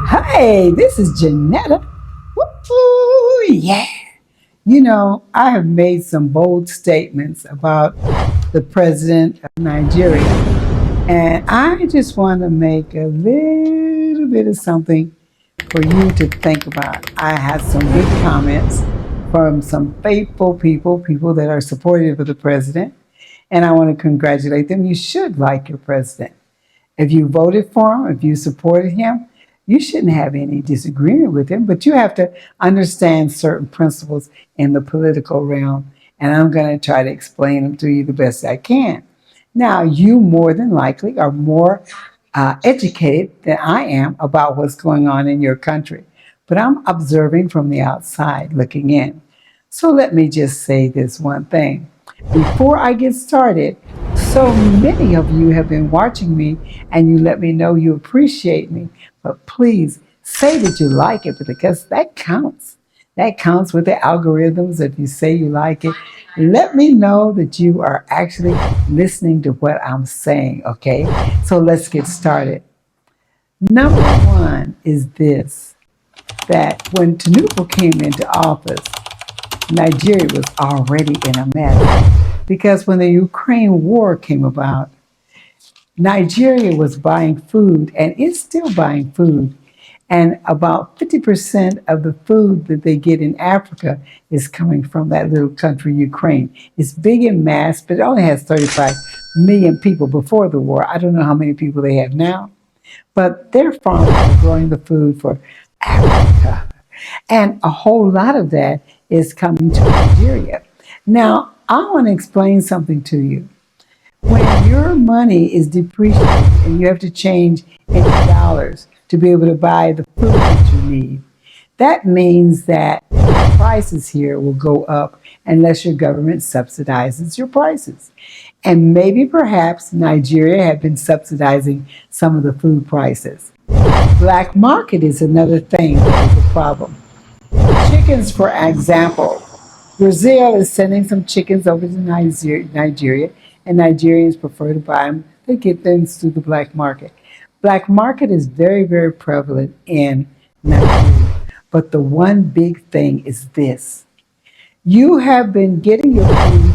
Hey, this is Janetta. Woo, yeah. I have made some bold statements about the president of Nigeria, and I just want to make a little bit of something for you to think about. I had some good comments from some faithful people that are supportive of the president, and I want to congratulate them. You should like your president. If you voted for him, if you supported him, you shouldn't have any disagreement with him, but you have to understand certain principles in the political realm, and I'm going to try to explain them to you the best I can. Now, you more than likely are more educated than I am about what's going on in your country, but I'm observing from the outside looking in. So let me just say this one thing. Before I get started, so many of you have been watching me and you let me know you appreciate me. But please say that you like it because that counts. That counts with the algorithms. If you say you like it, let me know that you are actually listening to what I'm saying, okay? So let's get started. Number one is this, that when Tinubu came into office, Nigeria was already in a mess because when the Ukraine war came about, Nigeria was buying food and is still buying food. And about 50% of the food that they get in Africa is coming from that little country, Ukraine. It's big in mass, but it only has 35 million people before the war. I don't know how many people they have now, but their farmers are growing the food for Africa. And a whole lot of that is coming to Nigeria. Now, I want to explain something to you. When your money is depreciated and you have to change into dollars to be able to buy the food that you need, that means that prices here will go up unless your government subsidizes your prices. And maybe perhaps Nigeria had been subsidizing some of the food prices. Black market is another thing that is a problem. Chickens, for example, Brazil is sending some chickens over to Nigeria, and Nigerians prefer to buy them. They get things through the black market. Black market is very, very prevalent in Nigeria. But the one big thing is this. You have been getting your food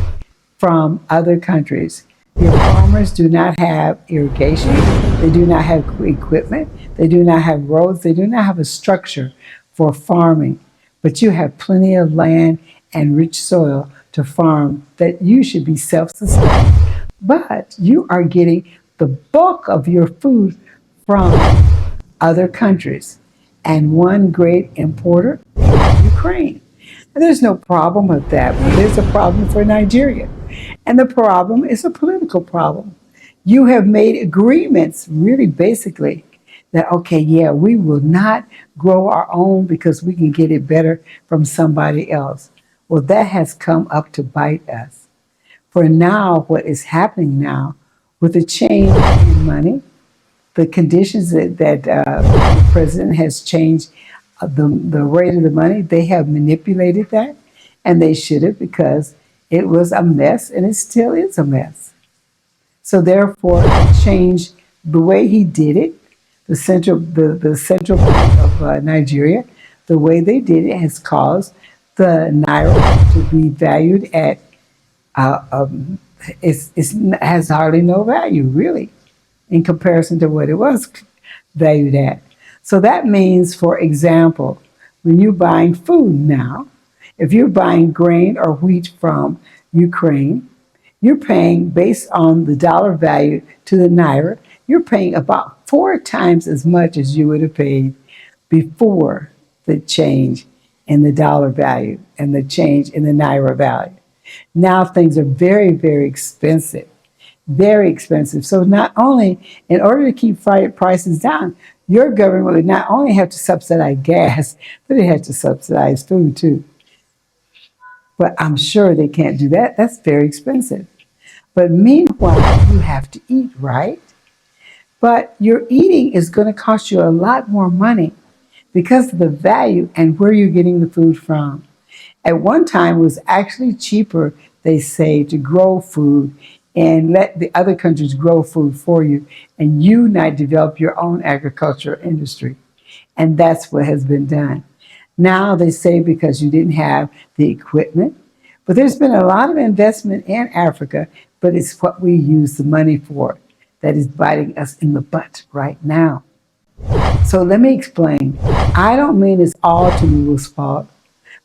from other countries. Your farmers do not have irrigation. They do not have equipment. They do not have roads. They do not have a structure for farming. But you have plenty of land and rich soil to farm that you should be self-sustaining. But you are getting the bulk of your food from other countries. And one great importer is Ukraine. And there's no problem with that, but there's a problem for Nigeria. And the problem is a political problem. You have made agreements, really basically, that, okay, yeah, we will not grow our own because we can get it better from somebody else. Well, that has come up to bite us. For now, what is happening now with the change in money, the conditions that the president has changed the rate of the money, they have manipulated that, and they should have because it was a mess and it still is a mess. So therefore, it changed the way he did it. The central bank of Nigeria, the way they did it has caused the Naira to be valued at, has hardly no value, really, in comparison to what it was valued at. So that means, for example, when you're buying food now, if you're buying grain or wheat from Ukraine, you're paying based on the dollar value to the Naira, you're paying about 4 times as much as you would have paid before the change in the dollar value and the change in the Naira value. Now things are very, very expensive, very expensive. So not only, in order to keep prices down, your government would not only have to subsidize gas, but it has to subsidize food too. But I'm sure they can't do that. That's very expensive. But meanwhile, you have to eat, right? But your eating is going to cost you a lot more money because of the value and where you're getting the food from. At one time, it was actually cheaper, they say, to grow food and let the other countries grow food for you, and you not develop your own agricultural industry. And that's what has been done. Now they say because you didn't have the equipment, but there's been a lot of investment in Africa, but it's what we use the money for that is biting us in the butt right now. So let me explain. I don't mean it's all Tinubu's fault,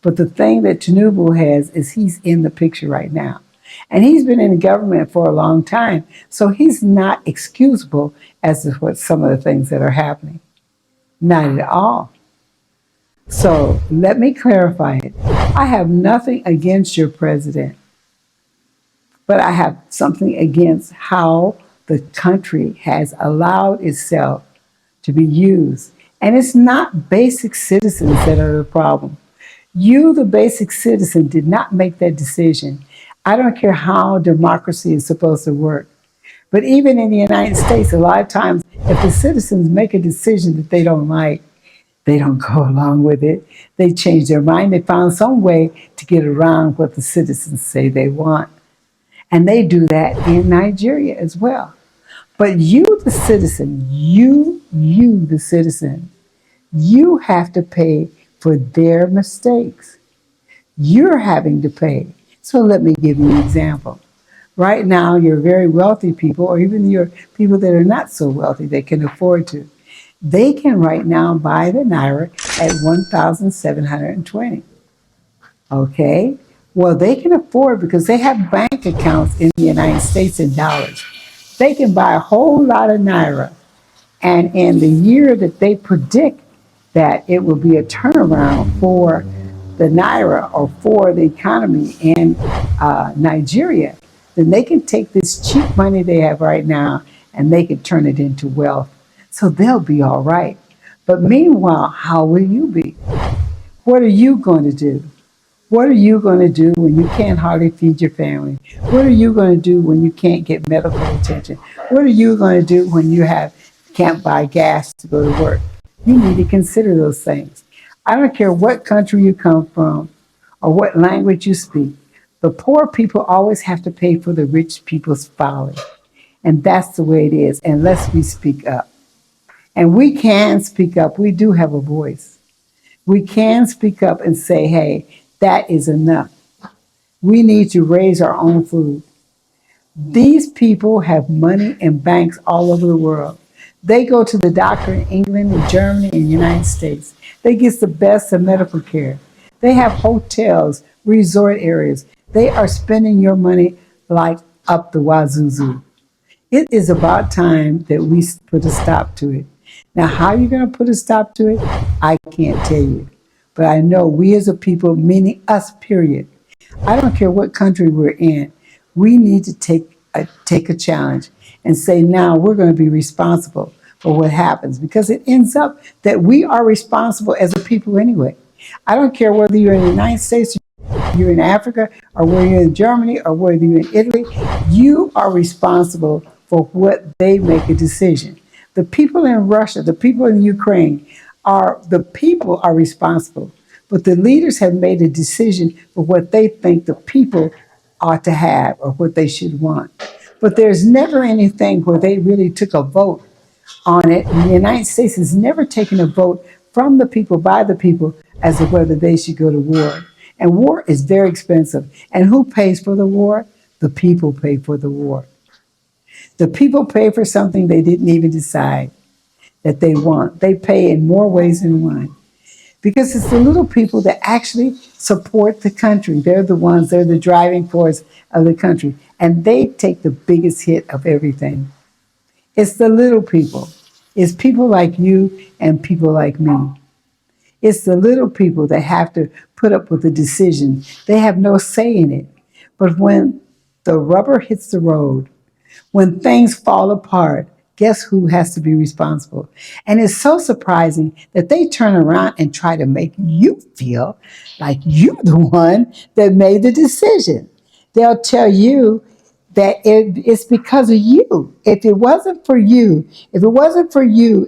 but the thing that Tinubu has is he's in the picture right now. And he's been in the government for a long time, so he's not excusable as to what some of the things that are happening. Not at all. So let me clarify it. I have nothing against your president, but I have something against how the country has allowed itself to be used. And it's not basic citizens that are the problem. You, the basic citizen, did not make that decision. I don't care how democracy is supposed to work. But even in the United States, a lot of times, if the citizens make a decision that they don't like, they don't go along with it. They change their mind. They found some way to get around what the citizens say they want. And they do that in Nigeria as well. But you, the citizen, the citizen, you have to pay for their mistakes. You're having to pay. So let me give you an example. Right now, your very wealthy people, or even your people that are not so wealthy, they can afford to. They can right now buy the Naira at 1,720. Okay? Well, they can afford because they have bank accounts in the United States in dollars. They can buy a whole lot of Naira. And in the year that they predict that it will be a turnaround for the Naira or for the economy in Nigeria, then they can take this cheap money they have right now and they can turn it into wealth. So they'll be all right. But meanwhile, how will you be? What are you going to do? What are you going to do when you can't hardly feed your family? What are you going to do when you can't get medical attention? What are you going to do when you can't buy gas to go to work? You need to consider those things. I don't care what country you come from or what language you speak. The poor people always have to pay for the rich people's folly. And that's the way it is, unless we speak up. And we can speak up. We do have a voice. We can speak up and say, hey, that is enough. We need to raise our own food. These people have money in banks all over the world. They go to the doctor in England and Germany and the United States. They get the best of medical care. They have hotels, resort areas. They are spending your money like up the wazoo. It is about time that we put a stop to it. Now, how are you going to put a stop to it? I can't tell you. But I know we as a people, meaning us, period. I don't care what country we're in. We need to take a challenge and say, now we're going to be responsible for what happens, because it ends up that we are responsible as a people anyway. I don't care whether you're in the United States, or you're in Africa, or whether you're in Germany, or whether you're in Italy. You are responsible for what they make a decision. The people in Russia, the people in Ukraine, the people are responsible. But the leaders have made a decision for what they think the people ought to have or what they should want. But there's never anything where they really took a vote on it. And the United States has never taken a vote from the people, by the people, as to whether they should go to war. And war is very expensive. And who pays for the war? The people pay for the war. The people pay for something they didn't even decide that they want. They pay in more ways than one. Because it's the little people that actually support the country. They're the driving force of the country. And they take the biggest hit of everything. It's the little people. It's people like you and people like me. It's the little people that have to put up with the decision. They have no say in it. But when the rubber hits the road, when things fall apart, guess who has to be responsible? And it's so surprising that they turn around and try to make you feel like you're the one that made the decision. They'll tell you that it's because of you. If it wasn't for you,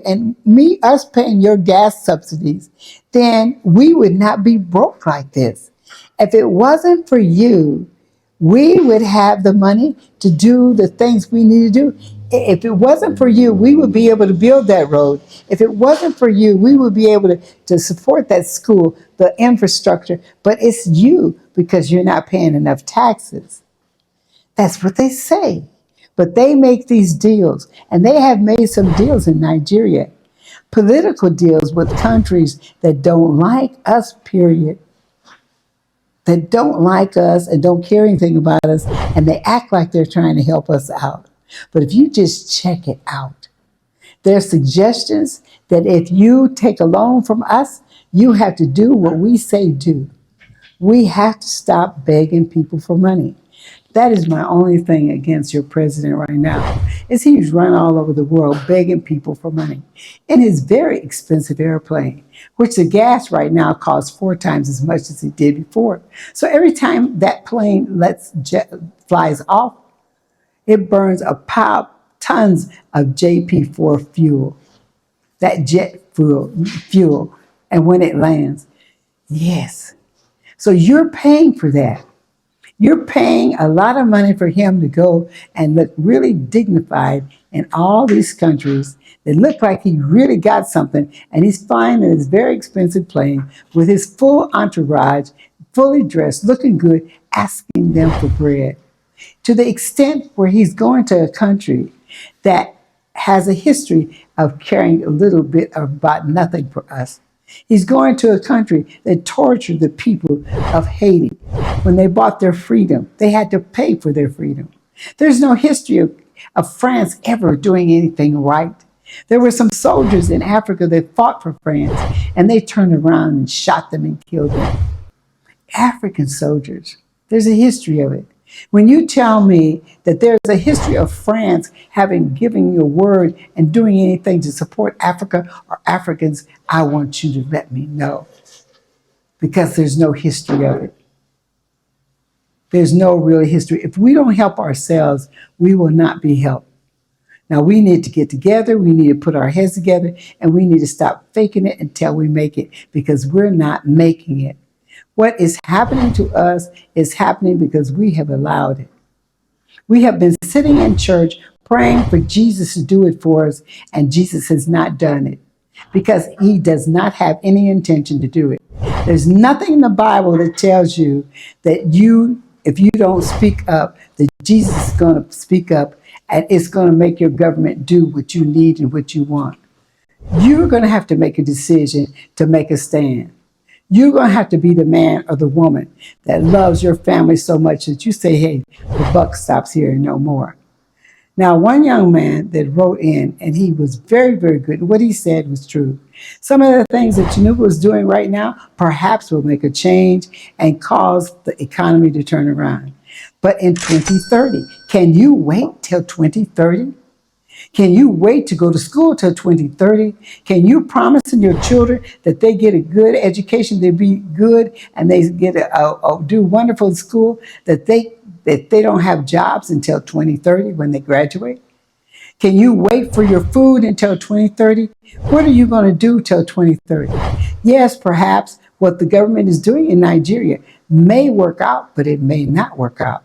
and us paying your gas subsidies, then we would not be broke like this. If it wasn't for you, we would have the money to do the things we need to do. If it wasn't for you, we would be able to build that road. If it wasn't for you, we would be able to support that school, the infrastructure. But it's you because you're not paying enough taxes. That's what they say. But they make these deals, and they have made some deals in Nigeria, political deals with countries that don't like us, period, that don't like us and don't care anything about us, and they act like they're trying to help us out. But if you just check it out, there are suggestions that if you take a loan from us, you have to do what we say do. We have to stop begging people for money. That is my only thing against your president right now, is he's run all over the world begging people for money in his very expensive airplane, which the gas right now costs 4 times as much as it did before. So every time that plane flies off, it burns tons of JP4 fuel, that jet fuel, and when it lands, yes. So you're paying for that. You're paying a lot of money for him to go and look really dignified in all these countries that look like he really got something, and he's flying in his very expensive plane with his full entourage, fully dressed, looking good, asking them for bread. To the extent where he's going to a country that has a history of caring a little bit about nothing for us. He's going to a country that tortured the people of Haiti. When they bought their freedom, they had to pay for their freedom. There's no history of France ever doing anything right. There were some soldiers in Africa that fought for France, and they turned around and shot them and killed them. African soldiers, there's a history of it. When you tell me that there's a history of France having given you a word and doing anything to support Africa or Africans, I want you to let me know, because there's no history of it. There's no real history. If we don't help ourselves, we will not be helped. Now, we need to get together, we need to put our heads together, and we need to stop faking it until we make it, because we're not making it. What is happening to us is happening because we have allowed it. We have been sitting in church praying for Jesus to do it for us, and Jesus has not done it because he does not have any intention to do it. There's nothing in the Bible that tells you that if you don't speak up, that Jesus is going to speak up and it's going to make your government do what you need and what you want. You're going to have to make a decision to make a stand. You're going to have to be the man or the woman that loves your family so much that you say, hey, the buck stops here and no more. Now, one young man that wrote in, and he was very, very good. What he said was true. Some of the things that Tinubu is doing right now perhaps will make a change and cause the economy to turn around. But in 2030, can you wait till 2030? Can you wait to go to school till 2030? Can you promise your children that they get a good education, they be good, and they get do wonderful in school, that they don't have jobs until 2030 when they graduate? Can you wait for your food until 2030? What are you going to do till 2030? Yes, perhaps what the government is doing in Nigeria may work out, but it may not work out.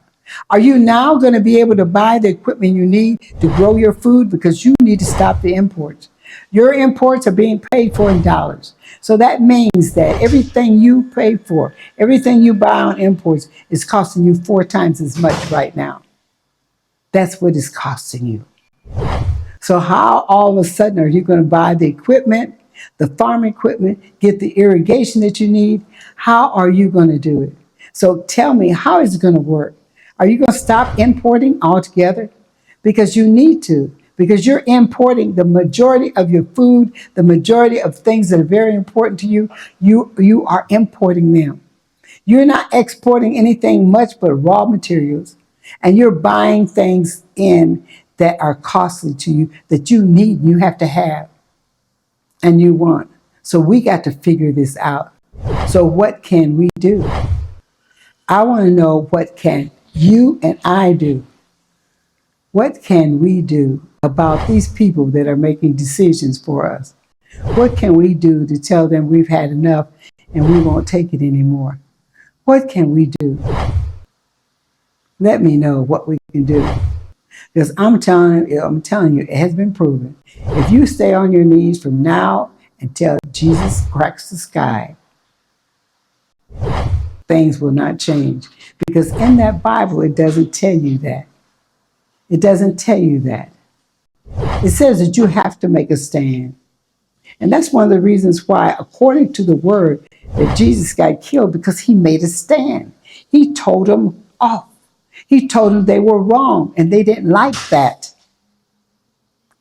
Are you now going to be able to buy the equipment you need to grow your food, because you need to stop the imports? Your imports are being paid for in dollars. So that means that everything you pay for, everything you buy on imports is costing you 4 times as much right now. That's what it's costing you. So how all of a sudden are you going to buy the equipment, the farm equipment, get the irrigation that you need? How are you going to do it? So tell me, how is it going to work? Are you going to stop importing altogether? Because you need to, because you're importing the majority of your food, the majority of things that are very important to you. You are importing them. You're not exporting anything much but raw materials, and you're buying things in that are costly to you, that you need, you have to have, and you want. So we got to figure this out. So what can we do? I want to know, what can you and I do? What can we do about these people that are making decisions for us? What can we do to tell them we've had enough and we won't take it anymore? What can we do? Let me know what we can do. Because I'm telling you, it has been proven. If you stay on your knees from now until Jesus cracks the sky, things will not change. Because in that Bible, it doesn't tell you that. It doesn't tell you that. It says that you have to make a stand. And that's one of the reasons why, according to the word, that Jesus got killed, because he made a stand. He told them off. He told them they were wrong, and they didn't like that.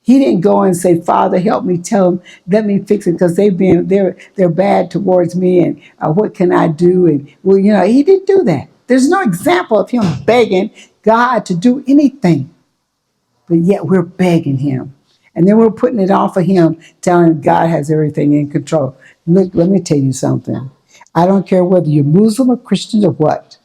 He didn't go and say, Father, help me, tell them, let me fix it, because they're bad towards me, and what can I do? And well, he didn't do that. There's no example of him begging God to do anything, but yet we're begging him. And then we're putting it off of him, telling God has everything in control. Look, let me tell you something. I don't care whether you're Muslim or Christian or what.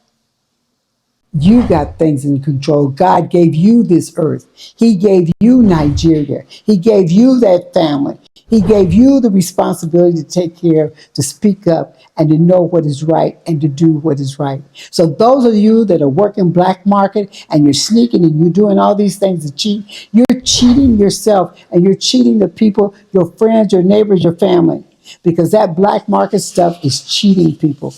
You got things in control. God gave you this earth. He gave you Nigeria. He gave you that family. He gave you the responsibility to take care, to speak up, and to know what is right and to do what is right. So those of you that are working black market and you're sneaking and you're doing all these things to cheat, you're cheating yourself and you're cheating the people, your friends, your neighbors, your family, because that black market stuff is cheating people.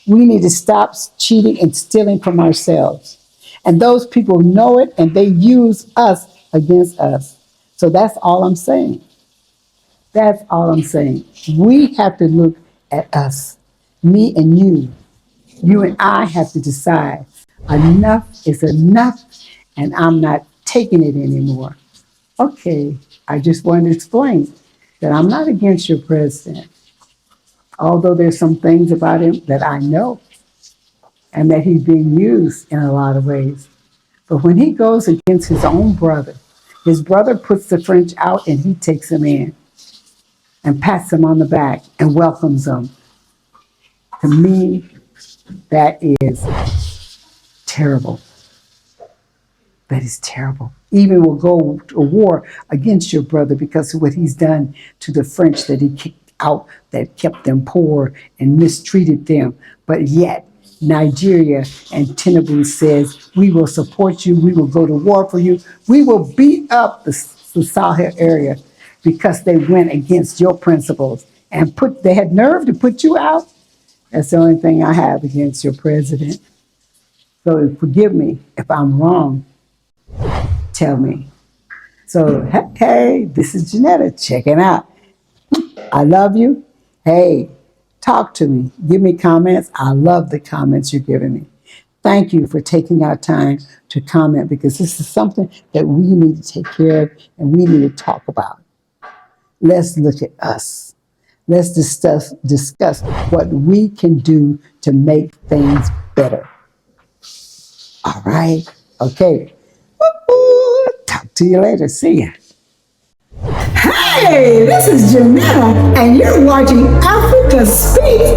We need to stop cheating and stealing from ourselves. And those people know it, and they use us against us. So that's all I'm saying. That's all I'm saying. We have to look at us, me and you. You and I have to decide enough is enough, and I'm not taking it anymore. Okay, I just wanted to explain that I'm not against your president, although there's some things about him that I know, and that he's being used in a lot of ways. But when he goes against his brother puts the French out and he takes him in and pats him on the back and welcomes him. To me, that is terrible. That is terrible. Even will go to a war against your brother because of what he's done to the French that he kicked out, that kept them poor and mistreated them. But yet, Nigeria and Tinubu says, we will support you, we will go to war for you, we will beat up the Sahel area because they went against your principles and they had nerve to put you out. That's the only thing I have against your president. So forgive me if I'm wrong. Tell me. So, hey, this is Janetta checking out. I love you. Hey, talk to me. Give me comments. I love the comments you're giving me. Thank you for taking our time to comment, because this is something that we need to take care of and we need to talk about. Let's look at us. Let's discuss what we can do to make things better. All right? Okay. Woo-hoo. Talk to you later. See ya. Hey, this is Janetta, and you're watching Africa Speak.